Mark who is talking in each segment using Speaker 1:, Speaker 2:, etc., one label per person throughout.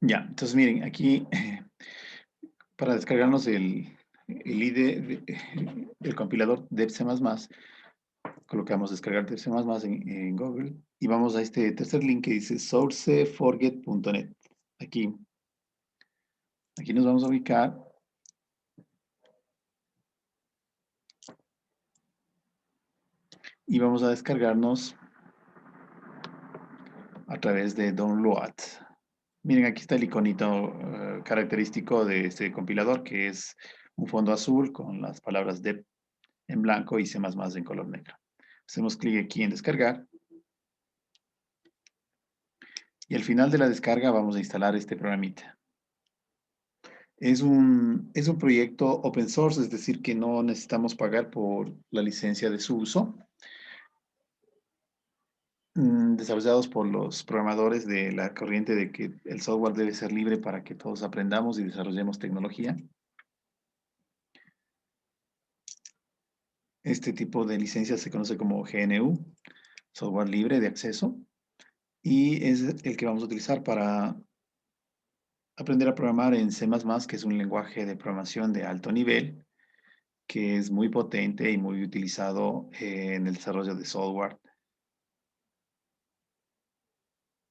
Speaker 1: Ya, entonces miren, aquí para descargarnos el IDE, el compilador de C++, colocamos descargar de C++ en Google y vamos a este tercer link que dice sourceforget.net. Aquí, aquí nos vamos a ubicar y vamos a descargarnos a través de Download. Miren, aquí está el iconito característico de este compilador, que es un fondo azul con las palabras dep en blanco y C++ en color negro. Hacemos clic aquí en descargar y al final de la descarga vamos a instalar este programita. Es un proyecto open source, es decir, que no necesitamos pagar por la licencia de su uso, desarrollados por los programadores de la corriente de que el software debe ser libre para que todos aprendamos y desarrollemos tecnología. Este tipo de licencia se conoce como GNU, software libre de acceso, y es el que vamos a utilizar para aprender a programar en C++, que es un lenguaje de programación de alto nivel, que es muy potente y muy utilizado en el desarrollo de software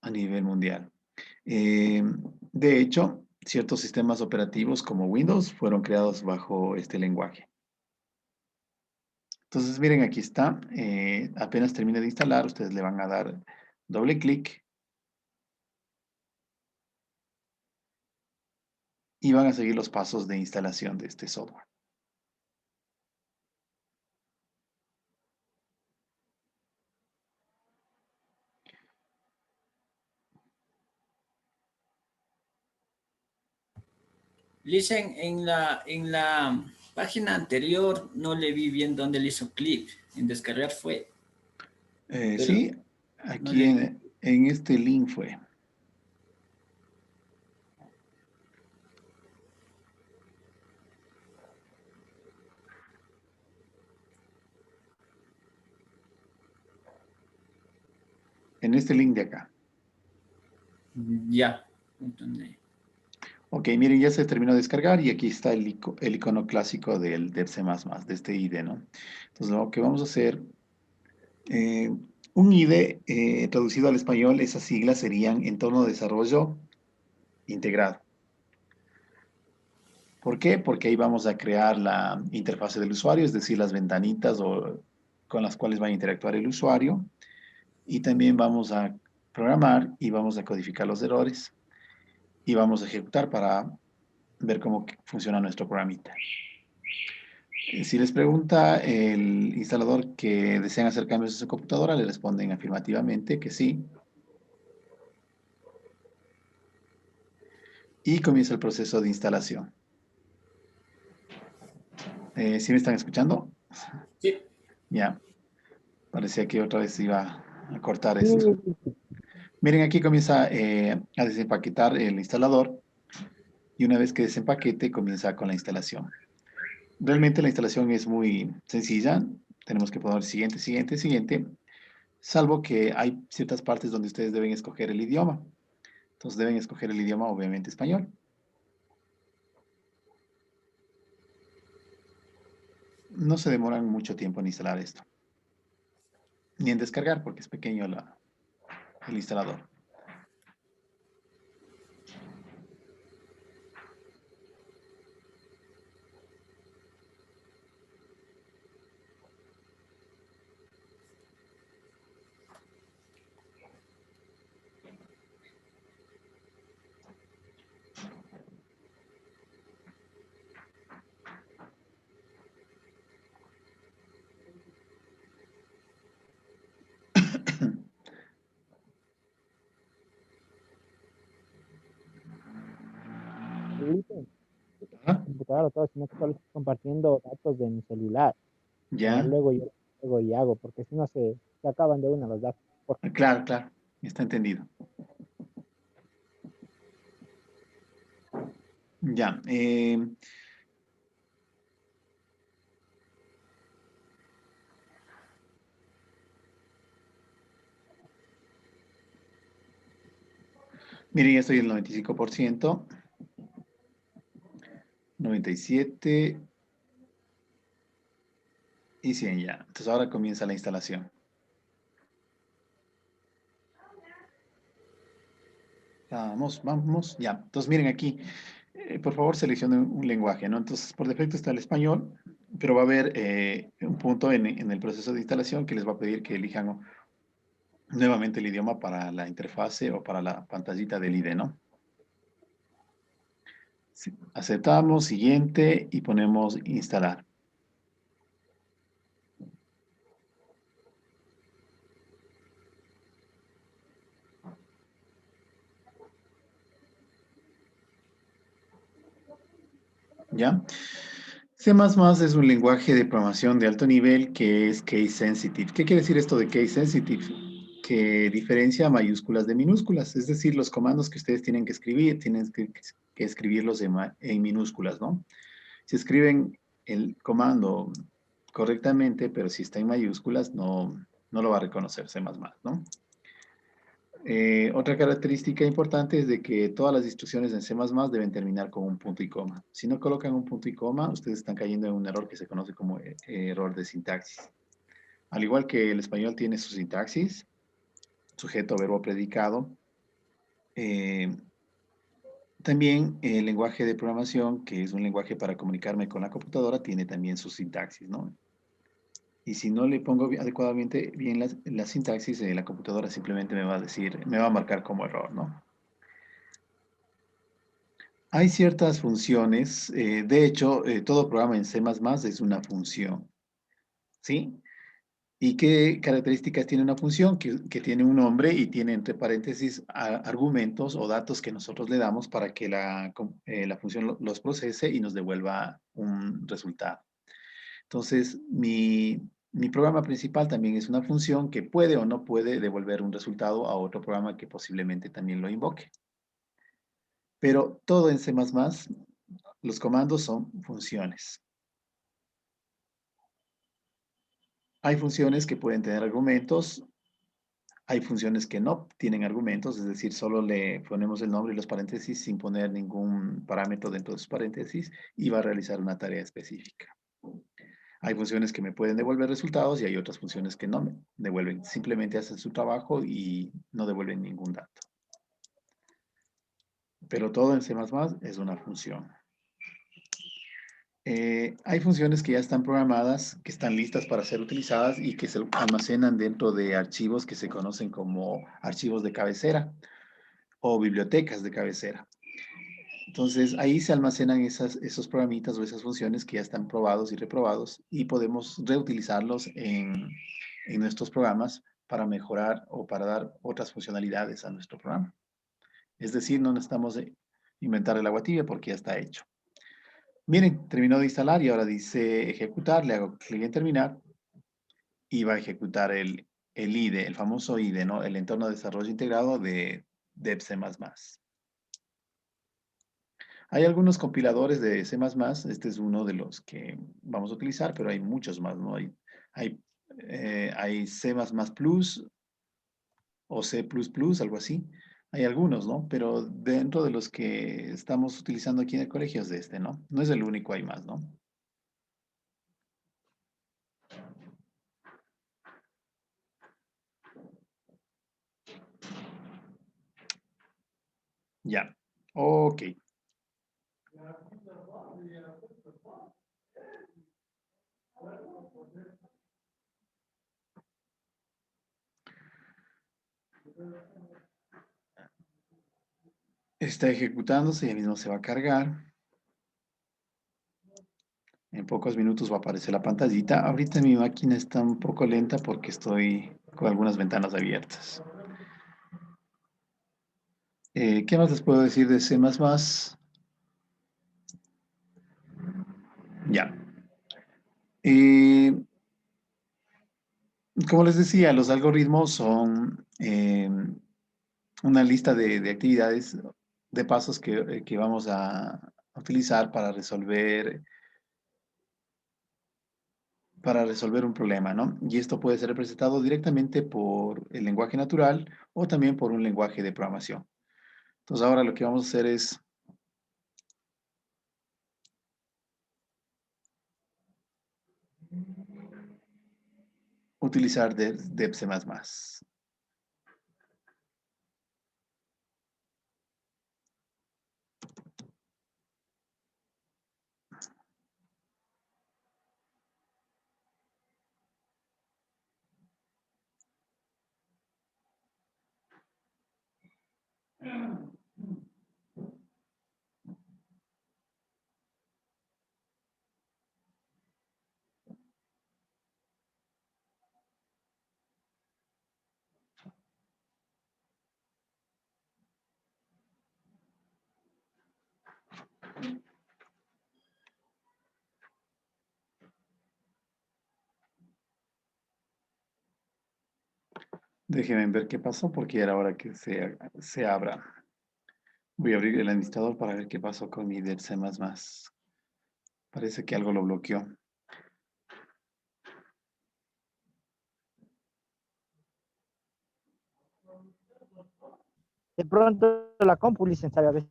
Speaker 1: a nivel mundial. De hecho, ciertos sistemas operativos como Windows fueron creados bajo este lenguaje. Entonces, miren, aquí está. Apenas termine de instalar, ustedes le van a dar doble clic y van a seguir los pasos de instalación de este software.
Speaker 2: Listen, en la página anterior no le vi bien dónde le hizo clic. En descargar fue, pero
Speaker 1: Sí,
Speaker 2: no
Speaker 1: aquí
Speaker 2: le vi.
Speaker 1: en este link fue. En este link de acá.
Speaker 2: Ya. ¿Dónde?
Speaker 1: Ok, miren, ya se terminó de descargar y aquí está el icono clásico del C++, de este IDE, ¿no? Entonces, lo que vamos a hacer, eh, un IDE traducido al español, esas siglas serían Entorno de Desarrollo Integrado. ¿Por qué? Porque ahí vamos a crear la interfase del usuario, es decir, las ventanitas con las cuales va a interactuar el usuario. Y también vamos a programar y vamos a codificar los errores y vamos a ejecutar para ver cómo funciona nuestro programita. Si les pregunta el instalador que desean hacer cambios en su computadora, le responden afirmativamente que sí. Y comienza el proceso de instalación. ¿Sí me están escuchando?
Speaker 2: Sí.
Speaker 1: Ya, parecía que otra vez iba a cortar
Speaker 3: Sí,
Speaker 1: esto. Miren, aquí comienza a desempaquetar el instalador y una vez que desempaquete, comienza con la instalación. Realmente la instalación es muy sencilla. Tenemos que poner siguiente, siguiente, siguiente, salvo que hay ciertas partes donde ustedes deben escoger el idioma. Entonces deben escoger el idioma, obviamente, español. No se demoran mucho tiempo en instalar esto, ni en descargar porque es pequeño el instalador.
Speaker 3: Felipe,
Speaker 1: Ajá.
Speaker 3: computadora todo, sino que solo estoy compartiendo datos de mi celular. Ya
Speaker 1: Ya.
Speaker 3: luego yo luego y hago, porque si no se acaban de una los datos.
Speaker 1: Claro, claro. Está entendido. Ya. Miren, ya estoy en el 95%, 97 y 100 ya. Entonces ahora comienza la instalación. Vamos, vamos, ya. Entonces miren aquí, por favor seleccionen un lenguaje, ¿no? Entonces por defecto está el español, pero va a haber un punto en el proceso de instalación que les va a pedir que elijan nuevamente el idioma para la interfase o para la pantallita del IDE, ¿no? Sí, aceptamos, siguiente y ponemos instalar. ¿Ya? C++ es un lenguaje de programación de alto nivel que es case sensitive. ¿Qué quiere decir esto de case sensitive? Que diferencia mayúsculas de minúsculas, es decir, los comandos que ustedes tienen que escribir, tienen que escribirlos en minúsculas, ¿no? Si escriben el comando correctamente, pero si está en mayúsculas, no lo va a reconocer C++, ¿no? Otra característica importante es de que todas las instrucciones en C++ deben terminar con un punto y coma. Si no colocan un punto y coma, ustedes están cayendo en un error que se conoce como error de sintaxis. Al igual que el español tiene su sintaxis, sujeto, verbo, predicado, eh, también el lenguaje de programación, que es un lenguaje para comunicarme con la computadora, tiene también su sintaxis, ¿no? Y si no le pongo adecuadamente bien la sintaxis, la computadora simplemente me va a decir, me va a marcar como error, ¿no? Hay ciertas funciones, de hecho, todo programa en C++ es una función, ¿sí? ¿Y qué características tiene una función? Que tiene un nombre y tiene entre paréntesis argumentos o datos que nosotros le damos para que la función los procese y nos devuelva un resultado. Entonces, mi programa principal también es una función que puede o no puede devolver un resultado a otro programa que posiblemente también lo invoque. Pero todo en C++, los comandos son funciones. Hay funciones que pueden tener argumentos, hay funciones que no tienen argumentos, es decir, solo le ponemos el nombre y los paréntesis sin poner ningún parámetro dentro de sus paréntesis y va a realizar una tarea específica. Hay funciones que me pueden devolver resultados y hay otras funciones que no me devuelven. Simplemente hacen su trabajo y no devuelven ningún dato. Pero todo en C++ es una función. Hay funciones que ya están programadas, que están listas para ser utilizadas y que se almacenan dentro de archivos que se conocen como archivos de cabecera o bibliotecas de cabecera. Entonces, ahí se almacenan esos programitas o esas funciones que ya están probados y reprobados y podemos reutilizarlos en nuestros programas para mejorar o para dar otras funcionalidades a nuestro programa. Es decir, no necesitamos inventar el agua tibia porque ya está hecho. Miren, terminó de instalar y ahora dice ejecutar, le hago clic en terminar y va a ejecutar el IDE, el famoso IDE, ¿no? El entorno de desarrollo integrado de C++. Hay algunos compiladores de C++, este es uno de los que vamos a utilizar, pero hay muchos más, ¿no? Hay C++ Plus o C++, algo así. Hay algunos, ¿no? Pero dentro de los que estamos utilizando aquí en el colegio es de este, ¿no? No es el único, hay más, ¿no? Ya, ok. Está ejecutándose, ya mismo se va a cargar. En pocos minutos va a aparecer la pantallita. Ahorita mi máquina está un poco lenta porque estoy con algunas ventanas abiertas. ¿Qué más les puedo decir de C++? Ya. Como les decía, los algoritmos son una lista de actividades, de pasos que vamos a utilizar para resolver un problema, ¿no? Y esto puede ser representado directamente por el lenguaje natural o también por un lenguaje de programación. Entonces ahora lo que vamos a hacer es utilizar deb C++. Déjenme ver qué pasó porque era hora que se abra. Voy a abrir el administrador para ver qué pasó con mi deb C++. Parece que algo lo bloqueó.
Speaker 3: De pronto la compu, licenciado, a veces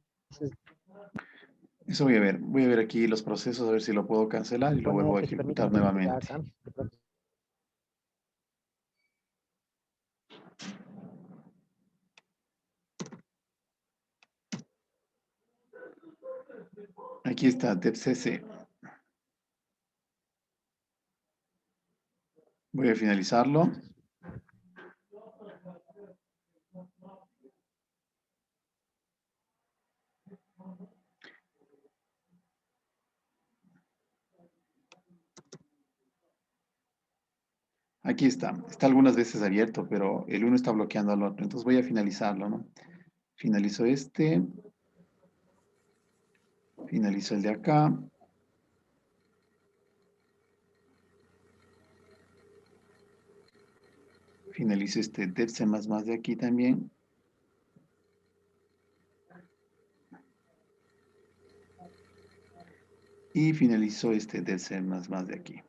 Speaker 1: Eso voy a ver. Voy a ver aquí los procesos, a ver si lo puedo cancelar y lo
Speaker 3: pone
Speaker 1: vuelvo a
Speaker 3: que se permiten
Speaker 1: ejecutar
Speaker 3: ya
Speaker 1: nuevamente.
Speaker 3: cambios. De pronto.
Speaker 1: Aquí está, debcc. Voy a finalizarlo. Aquí está. Está algunas veces abierto, pero el uno está bloqueando al otro. Entonces voy a finalizarlo, ¿no? Finalizo este. Finalizo el de acá. Finalizo este debc++ de aquí también. Y finalizo este debc++ de aquí.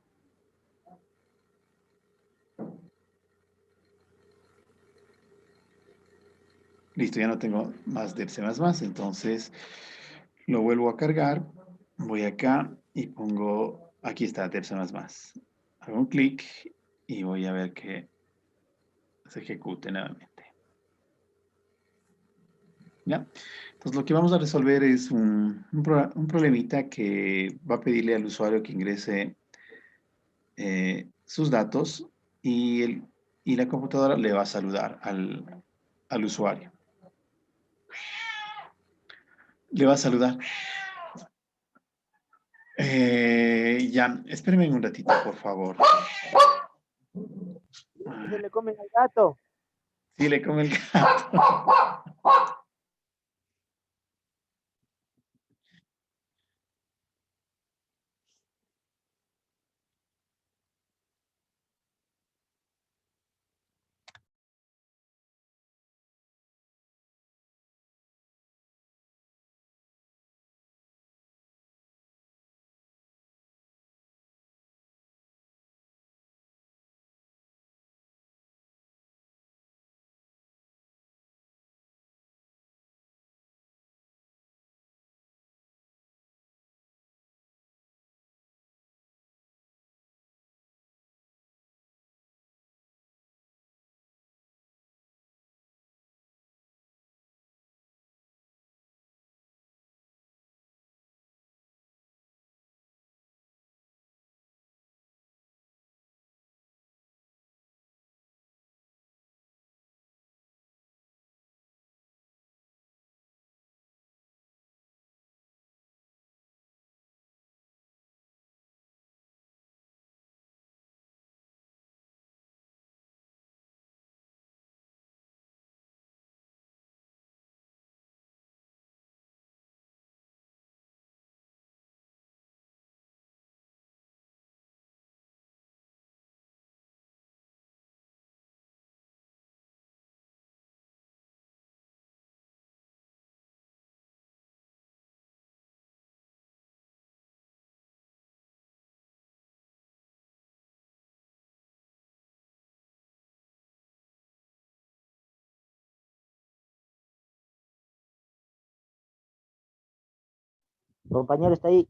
Speaker 1: Listo, ya no tengo más debc++, entonces lo vuelvo a cargar. Voy acá y pongo, aquí está debc++. Hago un clic y voy a ver que se ejecute nuevamente. ¿Ya? Entonces lo que vamos a resolver es un problemita que va a pedirle al usuario que ingrese sus datos y, y la computadora le va a saludar al usuario. Le va a saludar. Ya, espérenme un ratito, por favor.
Speaker 3: Se le comen al gato.
Speaker 1: Sí, le come el gato.
Speaker 3: Compañero, está ahí.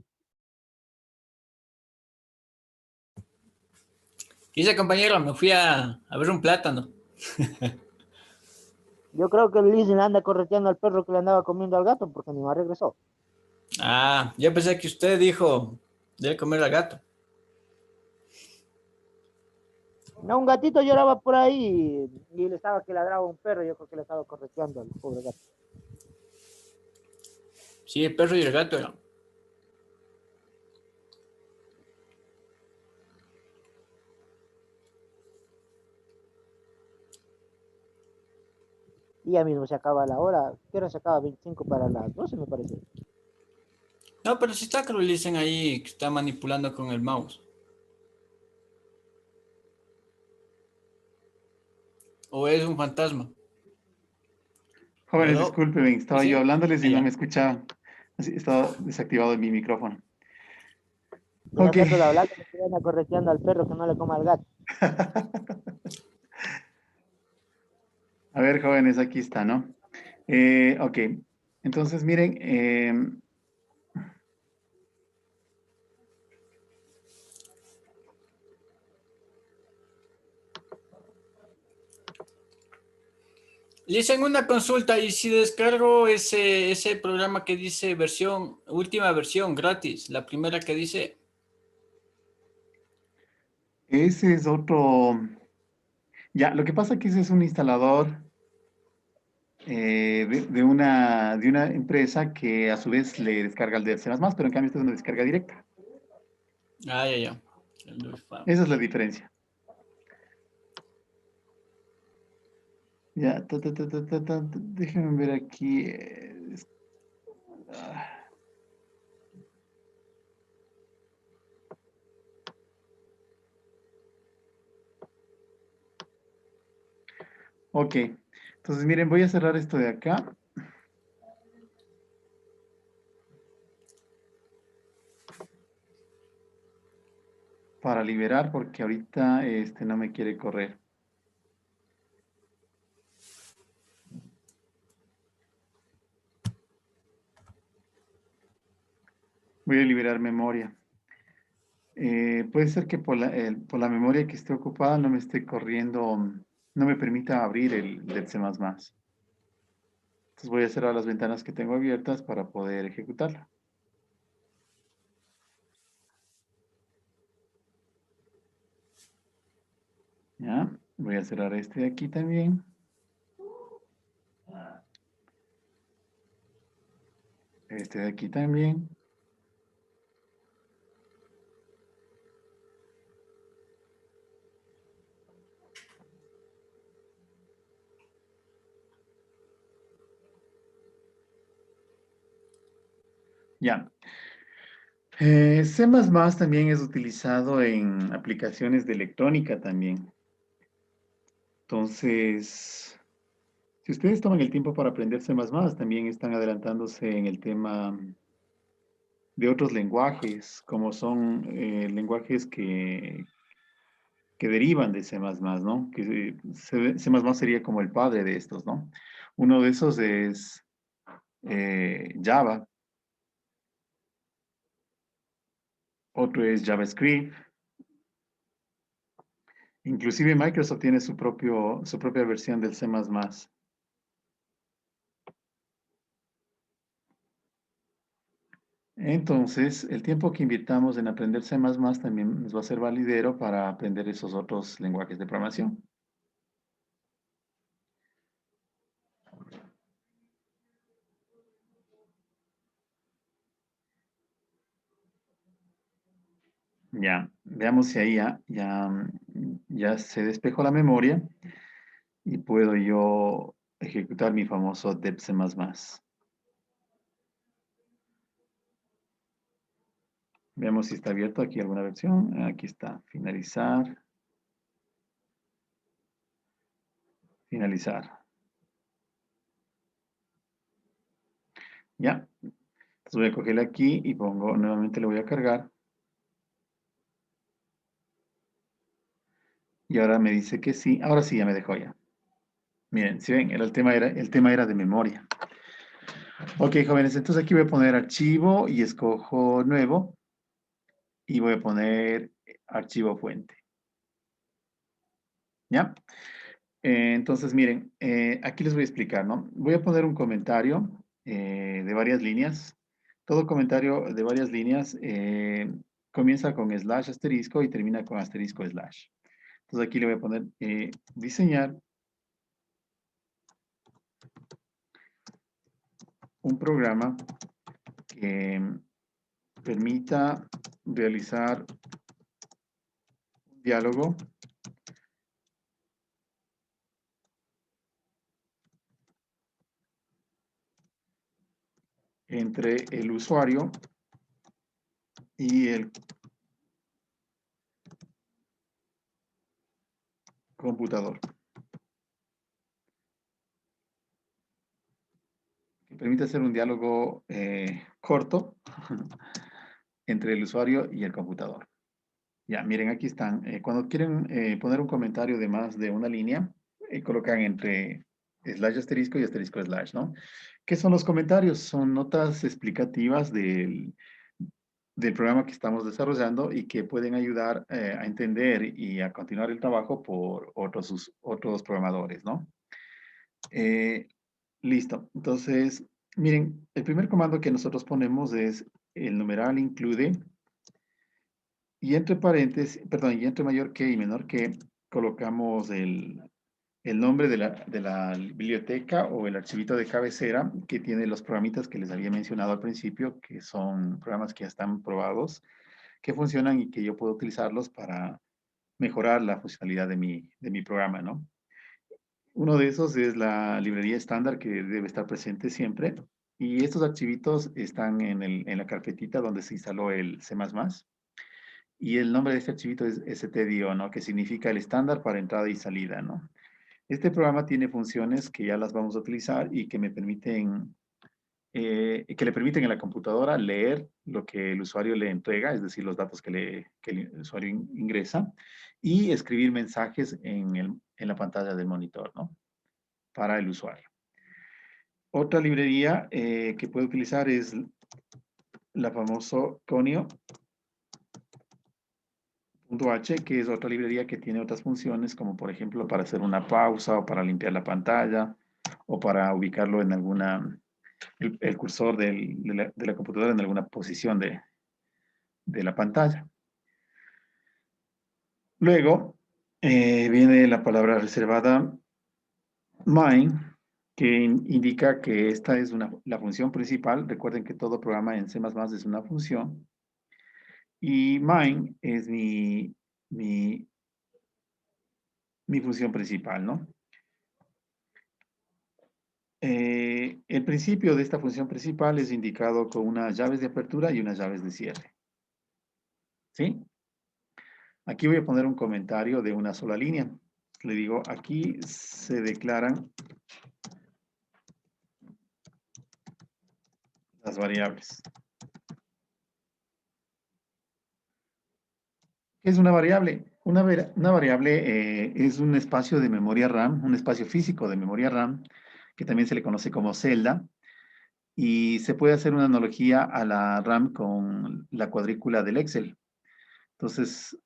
Speaker 2: ¿Qué dice, compañero? Me fui a ver un plátano.
Speaker 3: Yo creo que el Listen anda correteando al perro que le andaba comiendo al gato porque ni más regresó.
Speaker 2: Ah, yo pensé que usted dijo, debe comer al gato.
Speaker 3: No, un gatito lloraba por ahí y le estaba que ladraba un perro. Yo creo que le estaba correteando al pobre gato.
Speaker 2: Sí, el perro y el gato era.
Speaker 3: Y ya mismo se acaba la hora. ¿Qué hora se acaba? 25 para las 12, me parece.
Speaker 2: No, pero si está que lo dicen ahí que está manipulando con el mouse. O es un fantasma.
Speaker 1: Jóvenes,
Speaker 2: ¿Aló?
Speaker 1: discúlpenme,
Speaker 2: ¿Sí,
Speaker 1: estaba yo
Speaker 2: sí?
Speaker 1: hablándoles y no
Speaker 2: Allá.
Speaker 1: me escuchaban. Así, estaba desactivado mi micrófono.
Speaker 3: Y
Speaker 1: Ok.
Speaker 3: nosotros hablando, que anda correteando al perro que no le coma al gato.
Speaker 1: A ver, jóvenes, aquí está, ¿no? Ok. Entonces, miren,
Speaker 2: Le hacen una consulta y si descargo ese programa que dice versión, última versión gratis, la primera que dice,
Speaker 1: ese es otro. Ya, lo que pasa es que ese es un instalador de una empresa que a su vez le descarga el de C++, pero en cambio esta es una descarga directa.
Speaker 2: ah, ya, ya. El Luis Fam.
Speaker 1: Esa es la diferencia. Ya, déjenme ver aquí. Ah, ok, entonces miren, voy a cerrar esto de acá para liberar porque ahorita no me quiere correr. Voy a liberar memoria. Puede ser que por la memoria que esté ocupada no me esté corriendo, no me permita abrir el del C++. Entonces voy a cerrar las ventanas que tengo abiertas para poder ejecutarla. Ya, voy a cerrar este de aquí también. Este de aquí también. Ya. C++ también es utilizado en aplicaciones de electrónica también. Entonces, si ustedes toman el tiempo para aprender C++, también están adelantándose en el tema de otros lenguajes, como son lenguajes que derivan de C++, ¿no? Que C++ sería como el padre de estos, ¿no? Uno de esos es Java, otro es JavaScript. Inclusive Microsoft tiene su propia versión del C++. Entonces, el tiempo que invirtamos en aprender C++ también nos va a ser validero para aprender esos otros lenguajes de programación. Ya, veamos si ahí ya se despejó la memoria y puedo yo ejecutar mi famoso dep C++. Veamos si está abierto aquí alguna versión. Aquí está, finalizar, finalizar. Ya, entonces voy a cogerle aquí y pongo, nuevamente le voy a cargar. Y ahora me dice que sí, ahora sí ya me dejó ya. Miren, si ven, el tema era de memoria. Ok, jóvenes, entonces aquí voy a poner archivo y escojo nuevo y voy a poner archivo fuente. ¿Ya? Entonces, miren, aquí les voy a explicar, ¿no? Voy a poner un comentario de varias líneas. Todo comentario de varias líneas comienza con slash asterisco y termina con asterisco slash. Entonces aquí le voy a poner diseñar un programa que permita realizar un diálogo entre el usuario y el computador. Que permite hacer un diálogo corto entre el usuario y el computador. Ya, miren, aquí están. Cuando quieren poner un comentario de más de una línea, colocan entre slash asterisco y asterisco slash, ¿no? ¿Qué son los comentarios? Son notas explicativas del programa que estamos desarrollando y que pueden ayudar a entender y a continuar el trabajo por otros programadores, ¿no? Eh, listo. Entonces, miren, el primer comando que nosotros ponemos es el numeral include y entre paréntesis, perdón, y entre mayor que y menor que colocamos el nombre de la biblioteca o el archivito de cabecera que tiene los programitas que les había mencionado al principio, que son programas que ya están probados, que funcionan y que yo puedo utilizarlos para mejorar la funcionalidad de mi programa, ¿no? Uno de esos es la librería estándar que debe estar presente siempre. Y estos archivitos están en la carpetita donde se instaló el C++. Y el nombre de este archivito es stdio, ¿no? Que significa el estándar para entrada y salida, ¿no? Este programa tiene funciones que ya las vamos a utilizar y que le permiten a la computadora leer lo que el usuario le entrega, es decir, los datos que el usuario ingresa, y escribir mensajes en la pantalla del monitor, ¿no? Para el usuario. Otra librería que puede utilizar es la famoso Conio.h, que es otra librería que tiene otras funciones, como por ejemplo para hacer una pausa o para limpiar la pantalla o para ubicarlo en el cursor de la computadora en alguna posición de la pantalla. Luego viene la palabra reservada main, que indica que esta es la función principal. Recuerden que todo programa en C++ es una función. Y main es mi función principal, ¿no? El principio de esta función principal es indicado con unas llaves de apertura y unas llaves de cierre. ¿Sí? Aquí voy a poner un comentario de una sola línea. Le digo, aquí se declaran las variables. ¿Qué es una variable? Una variable es un espacio de memoria RAM, un espacio físico de memoria RAM, que también se le conoce como celda, y se puede hacer una analogía a la RAM con la cuadrícula del Excel. Entonces,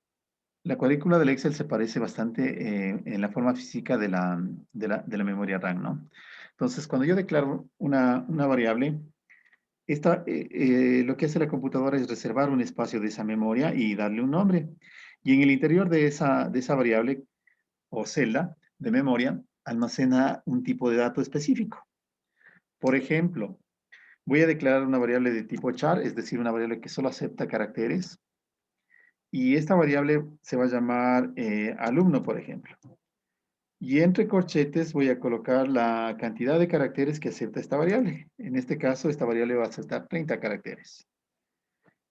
Speaker 1: la cuadrícula del Excel se parece bastante en la forma física de la memoria RAM, ¿no? Entonces, cuando yo declaro una variable, lo que hace la computadora es reservar un espacio de esa memoria y darle un nombre. Y en el interior de esa variable o celda de memoria, almacena un tipo de dato específico. Por ejemplo, voy a declarar una variable de tipo char, es decir, una variable que solo acepta caracteres. Y esta variable se va a llamar alumno, por ejemplo. Y entre corchetes voy a colocar la cantidad de caracteres que acepta esta variable. En este caso, esta variable va a aceptar 30 caracteres.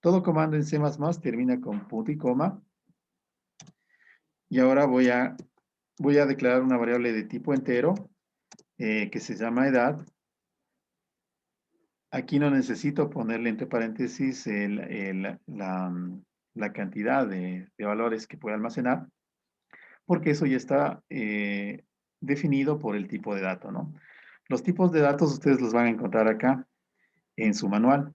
Speaker 1: Todo comando en C++ termina con punto y coma. Y ahora voy a declarar una variable de tipo entero que se llama edad. Aquí no necesito ponerle entre paréntesis la cantidad de valores que puede almacenar, porque eso ya está definido por el tipo de dato, ¿no? Los tipos de datos ustedes los van a encontrar acá. en su manual.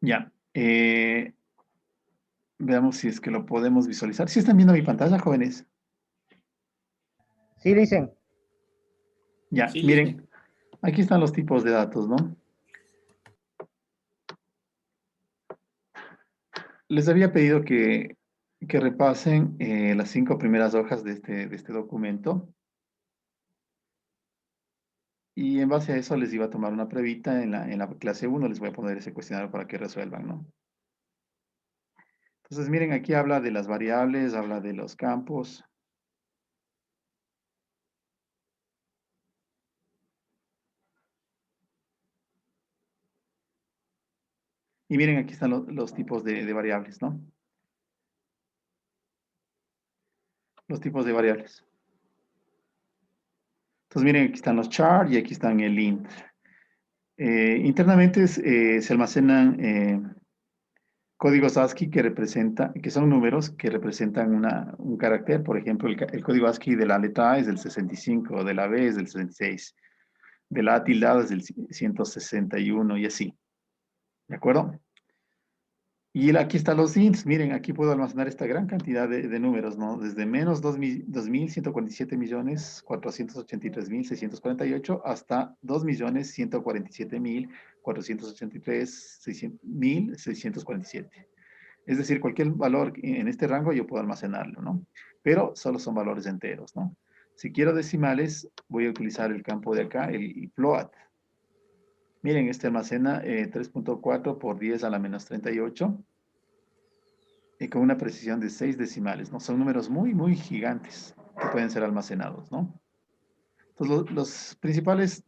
Speaker 1: Ya. Veamos si es que lo podemos visualizar. ¿Sí están viendo mi pantalla, jóvenes?
Speaker 3: Sí, dicen.
Speaker 1: Ya,
Speaker 2: Sí,
Speaker 1: miren, aquí están los tipos de datos, ¿no? Les había pedido que repasen las 5 primeras hojas de este documento. Y en base a eso les iba a tomar una pruebita en la clase 1, les voy a poner ese cuestionario para que resuelvan, ¿no? Entonces, miren, aquí habla de las variables, habla de los campos. Y miren, aquí están los tipos de variables, ¿no? Los tipos de variables. Entonces, miren, aquí están los char y aquí están el int. Internamente se almacenan códigos ASCII que son números que representan un carácter. Por ejemplo, el código ASCII de la letra A es del 65, de la B es del 66, de la A tildada es del 161 y así. ¿De acuerdo? Y aquí están los ints. Miren, aquí puedo almacenar esta gran cantidad de números, ¿no? Desde menos 2.147.483.648 hasta 2.143.483.647. Es decir, cualquier valor en este rango yo puedo almacenarlo, ¿no? Pero solo son valores enteros, ¿no? Si quiero decimales, voy a utilizar el campo de acá, el float. Miren, este almacena 3.4 por 10 a la menos 38 y con una precisión de 6 decimales, ¿no? Son números muy, muy gigantes que pueden ser almacenados, ¿no? Entonces, los principales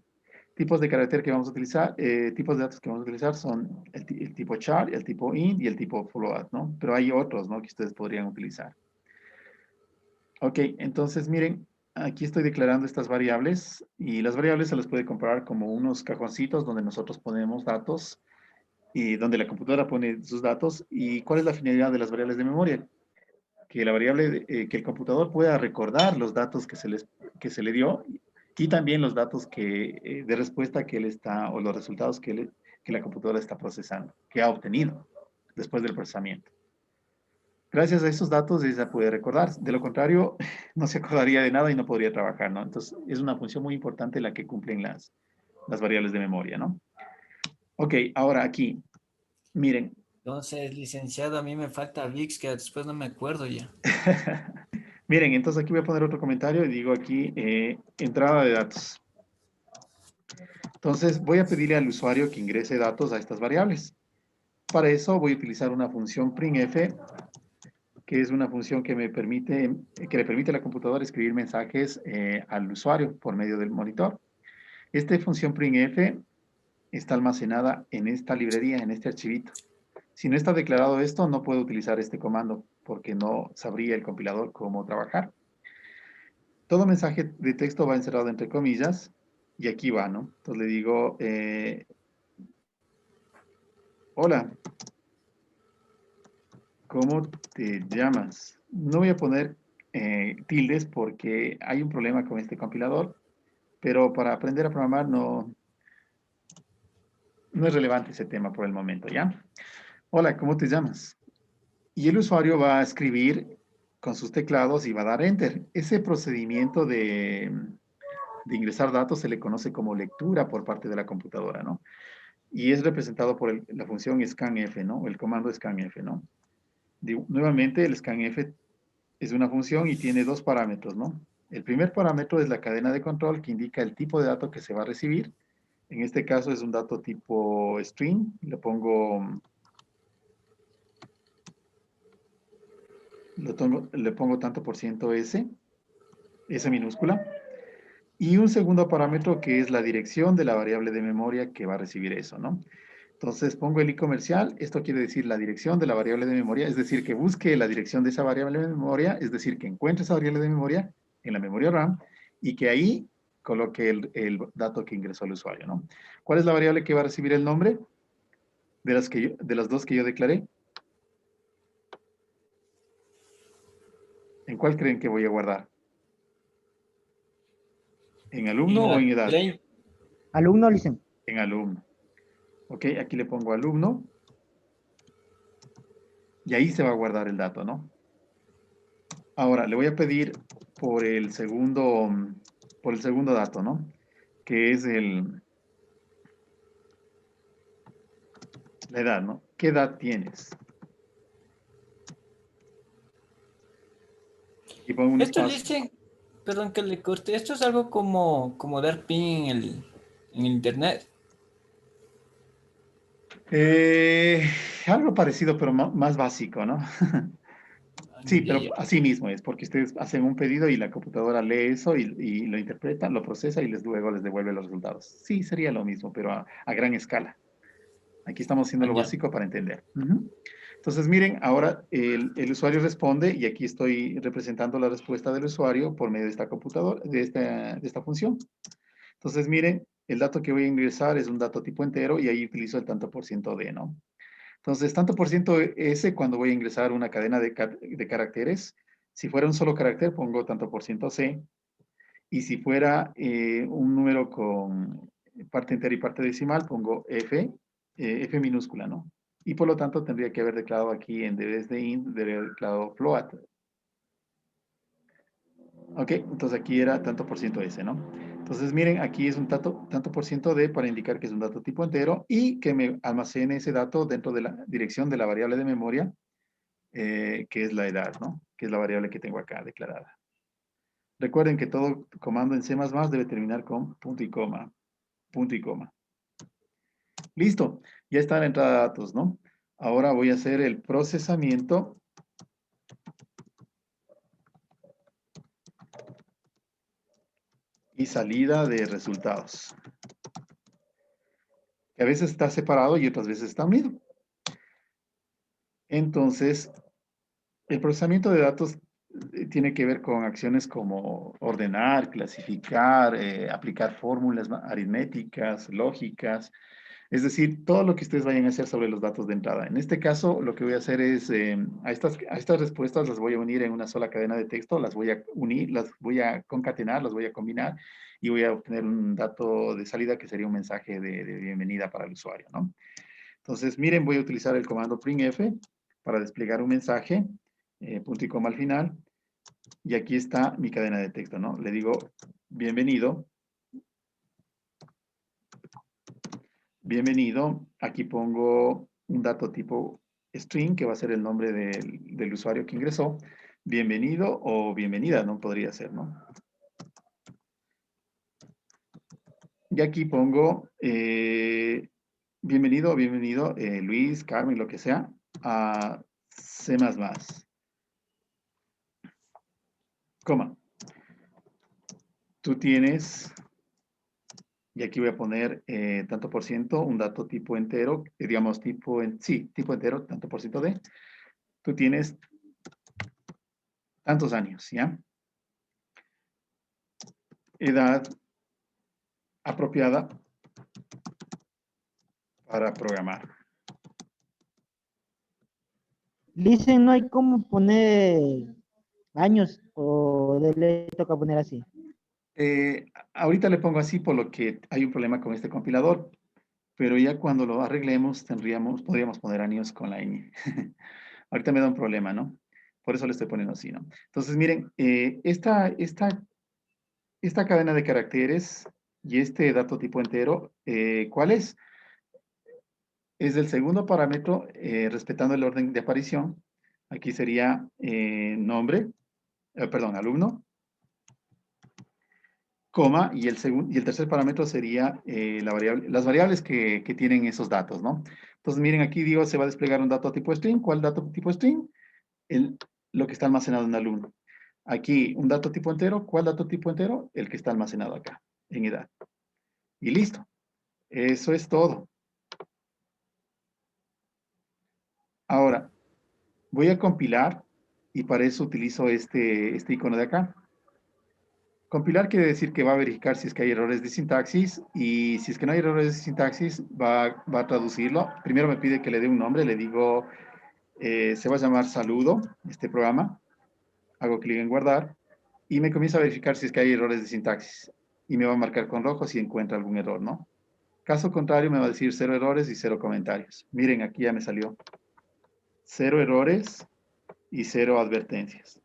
Speaker 1: tipos de carácter que vamos a utilizar, tipos de datos que vamos a utilizar son el tipo char, el tipo int y el tipo float, ¿no? Pero hay otros, ¿no? Que ustedes podrían utilizar. Ok, entonces miren, aquí estoy declarando estas variables y las variables se las puede comparar como unos cajoncitos donde nosotros ponemos datos y donde la computadora pone sus datos. ¿Y cuál es la finalidad de las variables de memoria? Que la variable, que el computador pueda recordar los datos que se le dio y también los datos de respuesta que él está, o los resultados que la computadora está procesando, que ha obtenido después del procesamiento. Gracias a esos datos ella puede recordar. De lo contrario, no se acordaría de nada y no podría trabajar, ¿no? Entonces, es una función muy importante la que cumplen las variables de memoria, ¿no? Ok, ahora aquí, miren.
Speaker 2: entonces, licenciado, a mí me falta VIX, que después no me acuerdo ya.
Speaker 1: Miren, entonces aquí voy a poner otro comentario y digo aquí, entrada de datos. Entonces, voy a pedirle al usuario que ingrese datos a estas variables. Para eso voy a utilizar una función printf, que es una función que le permite a la computadora escribir mensajes al usuario por medio del monitor. Esta función printf está almacenada en esta librería, en este archivito. Si no está declarado esto, no puedo utilizar este comando porque no sabría el compilador cómo trabajar. Todo mensaje de texto va encerrado entre comillas y aquí va, ¿no? Entonces le digo, hola, ¿cómo te llamas? No voy a poner tildes porque hay un problema con este compilador, pero para aprender a programar no es relevante ese tema por el momento, ¿ya? Hola, ¿cómo te llamas? Y el usuario va a escribir con sus teclados y va a dar Enter. Ese procedimiento de ingresar datos se le conoce como lectura por parte de la computadora, ¿no? Y es representado por la función scanf, ¿no? El comando scanf, ¿no? Nuevamente, el scanf es una función y tiene dos parámetros, ¿no? El primer parámetro es la cadena de control que indica el tipo de dato que se va a recibir. En este caso es un dato tipo string. Le pongo tanto por ciento S minúscula. Y un segundo parámetro que es la dirección de la variable de memoria que va a recibir eso, ¿no? Entonces pongo el i comercial, esto quiere decir la dirección de la variable de memoria, es decir, que busque la dirección de esa variable de memoria, es decir, que encuentre esa variable de memoria en la memoria RAM y que ahí coloque el dato que ingresó el usuario, ¿no? ¿Cuál es la variable que va a recibir el nombre de las dos que yo declaré? ¿En cuál creen que voy a guardar? ¿En alumno
Speaker 2: En
Speaker 1: o en
Speaker 2: la
Speaker 1: edad?
Speaker 2: 30.
Speaker 3: Alumno, listen.
Speaker 1: En alumno. Ok, aquí le pongo alumno. Y ahí se va a guardar el dato, ¿no? Ahora, le voy a pedir por el segundo dato, ¿no? Que es la edad, ¿no? ¿Qué edad tienes? Y pongo un
Speaker 2: Esto le
Speaker 1: espacio.
Speaker 2: dicen, perdón que le corte, esto es algo como dar pin en el internet.
Speaker 1: Eh, Algo parecido, pero más básico, ¿no?
Speaker 2: Ah,
Speaker 1: Sí,
Speaker 2: ni
Speaker 1: pero
Speaker 2: idea,
Speaker 1: así mismo es, porque ustedes hacen un pedido y la computadora lee eso y lo interpreta, lo procesa y luego les devuelve los resultados. Sí, sería lo mismo, pero a gran escala. Aquí estamos haciendo
Speaker 2: Ah,
Speaker 1: lo
Speaker 2: ya.
Speaker 1: básico para entender. Ujú. Entonces, miren, ahora el usuario responde y aquí estoy representando la respuesta del usuario por medio de esta computadora, de esta función. Entonces, miren, el dato que voy a ingresar es un dato tipo entero y ahí utilizo el tanto por ciento de, ¿no? Entonces, tanto por ciento S cuando voy a ingresar una cadena de caracteres. Si fuera un solo carácter, pongo tanto por ciento C. Y si fuera un número con parte entera y parte decimal, pongo F minúscula, ¿no? Y por lo tanto tendría que haber declarado aquí en vez de int, debería haber declarado float. Ok, entonces aquí era tanto por ciento S, ¿no? Entonces miren, aquí es un tanto por ciento D para indicar que es un dato tipo entero y que me almacene ese dato dentro de la dirección de la variable de memoria, que es la edad, ¿no? Que es la variable que tengo acá declarada. Recuerden que todo comando en C++ debe terminar con punto y coma, punto y coma. Listo, ya está la entrada de datos, ¿no? Ahora voy a hacer el procesamiento y salida de resultados. Que a veces está separado y otras veces está unido. Entonces, el procesamiento de datos tiene que ver con acciones como ordenar, clasificar, aplicar fórmulas aritméticas, lógicas, es decir, todo lo que ustedes vayan a hacer sobre los datos de entrada. En este caso, lo que voy a hacer es, a estas respuestas las voy a unir en una sola cadena de texto, las voy a unir, las voy a concatenar, las voy a combinar y voy a obtener un dato de salida que sería un mensaje de bienvenida para el usuario, ¿no? Entonces, miren, voy a utilizar el comando printf para desplegar un mensaje, punto y coma al final, y aquí está mi cadena de texto, ¿no? Le digo, bienvenido, bienvenido. Aquí pongo un dato tipo string, que va a ser el nombre del usuario que ingresó. Bienvenido o bienvenida, ¿no? Podría ser, ¿no? Y aquí pongo bienvenido o bienvenido, Luis, Carmen, lo que sea, a C++. Coma. Tú tienes, y aquí voy a poner tanto por ciento, un dato tipo entero, digamos tipo entero, tanto por ciento de. Tú tienes tantos años, ¿ya? Edad apropiada para programar.
Speaker 3: Listen, no hay cómo poner años o le toca poner así.
Speaker 1: Ahorita le pongo así por lo que hay un problema con este compilador, pero ya cuando lo arreglemos podríamos poner años con la ñ. Ahorita me da un problema, ¿no? Por eso le estoy poniendo así, ¿no? Entonces, miren, esta cadena de caracteres y este dato tipo entero, ¿cuál es? Es el segundo parámetro, respetando el orden de aparición. Aquí sería nombre, perdón, alumno, coma, y el tercer parámetro sería las variables que tienen esos datos, ¿no? Entonces, miren, aquí digo, se va a desplegar un dato tipo string. ¿Cuál dato tipo string? Lo que está almacenado en alumno. Aquí, un dato tipo entero. ¿Cuál dato tipo entero? El que está almacenado acá, en edad. Y listo. Eso es todo. Ahora, voy a compilar y para eso utilizo este icono de acá. Compilar quiere decir que va a verificar si es que hay errores de sintaxis y si es que no hay errores de sintaxis va a traducirlo. Primero me pide que le dé un nombre, le digo, se va a llamar saludo, este programa. Hago clic en guardar y me comienza a verificar si es que hay errores de sintaxis. Y me va a marcar con rojo si encuentra algún error, ¿no? Caso contrario, me va a decir 0 errores y 0 comentarios. Miren, aquí ya me salió 0 errores y 0 advertencias.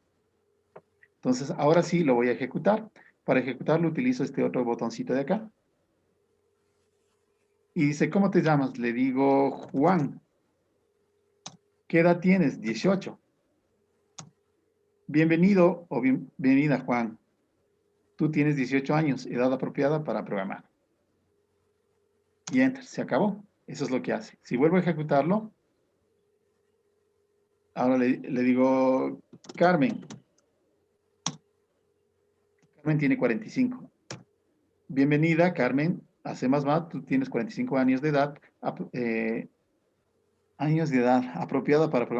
Speaker 1: Entonces, ahora sí lo voy a ejecutar. Para ejecutarlo utilizo este otro botoncito de acá. Y dice, ¿cómo te llamas? Le digo, Juan. ¿Qué edad tienes? 18. Bienvenido o bienvenida, Juan. Tú tienes 18 años, edad apropiada para programar. Y enter, se acabó. Eso es lo que hace. Si vuelvo a ejecutarlo, ahora le digo, Carmen. Carmen tiene 45. Bienvenida, Carmen, a C++, tú tienes 45 años de edad, apropiada para programar.